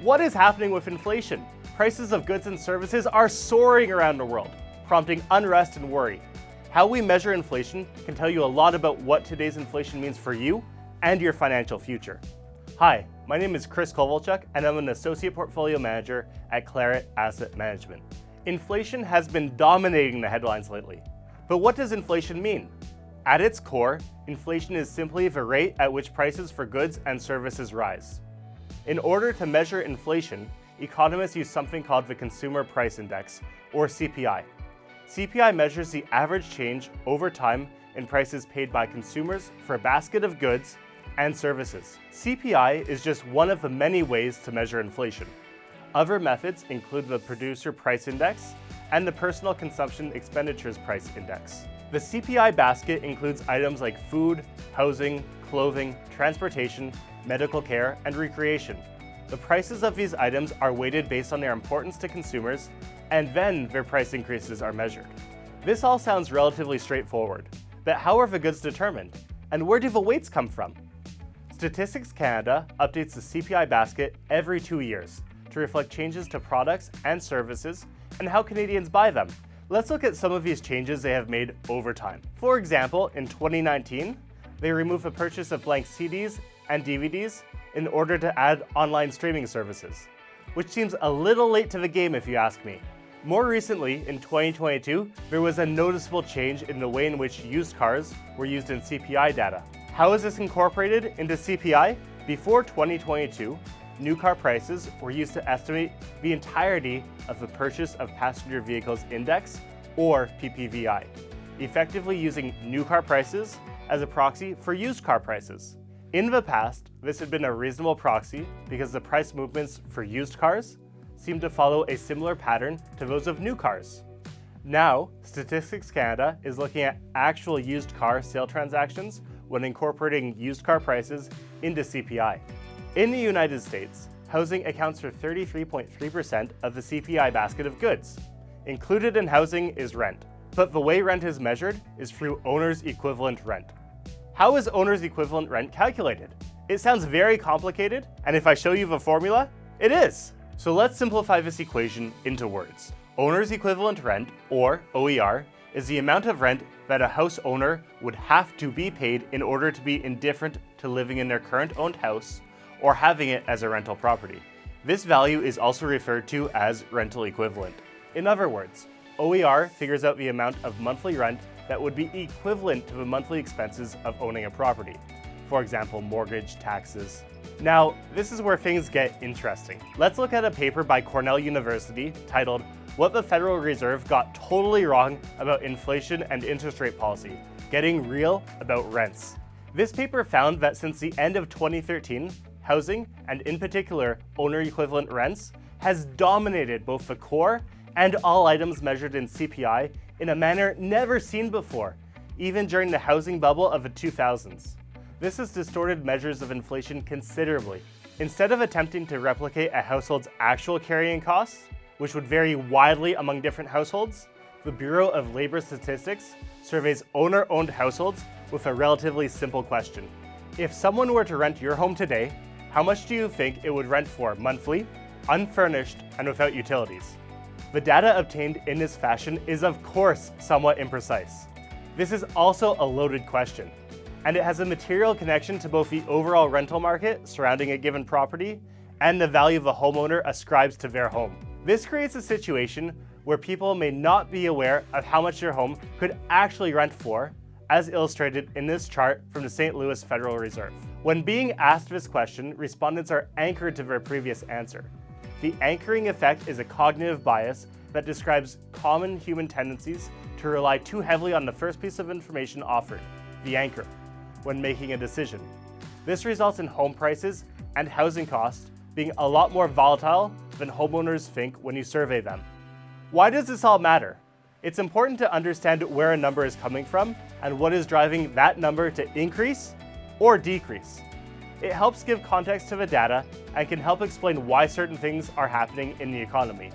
What is happening with inflation? Prices of goods and services are soaring around the world, prompting unrest and worry. How we measure inflation can tell you a lot about what today's inflation means for you and your financial future. Hi, my name is Kovalchuk, and I'm an Associate Portfolio Manager at Claret Asset Management. Inflation has been dominating the headlines lately. But what does inflation mean? At its core, inflation is simply the rate at which prices for goods and services rise. In order to measure inflation, economists use something called the Consumer Price Index, or CPI. CPI measures the average change over time in prices paid by consumers for a basket of goods and services. CPI is just one of the many ways to measure inflation. Other methods include the Producer Price Index and the Personal Consumption Expenditures Price Index. The CPI basket includes items like food, housing, clothing, transportation, medical care, and recreation. The prices of these items are weighted based on their importance to consumers, and then their price increases are measured. This all sounds relatively straightforward, but how are the goods determined? And where do the weights come from? Statistics Canada updates the CPI basket every 2 years to reflect changes to products and services and how Canadians buy them. Let's look at some of these changes they have made over time. For example, in 2019, they removed the purchase of blank CDs and DVDs in order to add online streaming services, which seems a little late to the game if you ask me. More recently, in 2022, there was a noticeable change in the way in which used cars were used in CPI data. How is this incorporated into CPI? Before 2022, new car prices were used to estimate the entirety of the Purchase of Passenger Vehicles Index, or PPVI, effectively using new car prices as a proxy for used car prices. In the past, this had been a reasonable proxy because the price movements for used cars seemed to follow a similar pattern to those of new cars. Now, Statistics Canada is looking at actual used car sale transactions when incorporating used car prices into CPI. In the United States, housing accounts for 33.3% of the CPI basket of goods. Included in housing is rent, but the way rent is measured is through owner's equivalent rent. How is owner's equivalent rent calculated? It sounds very complicated, and if I show you the formula, it is. So let's simplify this equation into words. Owner's equivalent rent, or OER, is the amount of rent that a house owner would have to be paid in order to be indifferent to living in their current owned house or having it as a rental property. This value is also referred to as rental equivalent. In other words, OER figures out the amount of monthly rent that would be equivalent to the monthly expenses of owning a property. For example, mortgage, taxes. Now, this is where things get interesting. Let's look at a paper by Cornell University titled "What the Federal Reserve Got Totally Wrong About Inflation and Interest Rate Policy: Getting Real About Rents." This paper found that since the end of 2013, housing, and in particular owner equivalent rents, has dominated both the core and all items measured in CPI in a manner never seen before, even during the housing bubble of the 2000s. This has distorted measures of inflation considerably. Instead of attempting to replicate a household's actual carrying costs, which would vary widely among different households, the Bureau of Labor Statistics surveys owner-owned households with a relatively simple question. If someone were to rent your home today, how much do you think it would rent for monthly, unfurnished, and without utilities? The data obtained in this fashion is of course somewhat imprecise. This is also a loaded question, and it has a material connection to both the overall rental market surrounding a given property and the value the homeowner ascribes to their home. This creates a situation where people may not be aware of how much their home could actually rent for, as illustrated in this chart from the St. Louis Federal Reserve. When being asked this question, respondents are anchored to their previous answer. The anchoring effect is a cognitive bias that describes common human tendencies to rely too heavily on the first piece of information offered, the anchor, when making a decision. This results in home prices and housing costs being a lot more volatile than homeowners think when you survey them. Why does this all matter? It's important to understand where a number is coming from and what is driving that number to increase or decrease. It helps give context to the data and can help explain why certain things are happening in the economy.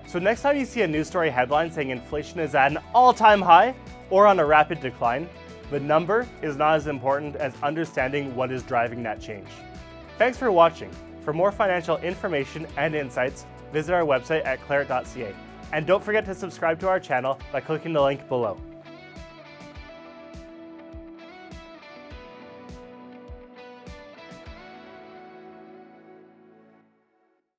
So next time you see a news story headline saying inflation is at an all-time high or on a rapid decline, the number is not as important as understanding what is driving that change. Thanks for watching. For more financial information and insights, visit our website at claret.ca. And don't forget to subscribe to our channel by clicking the link below.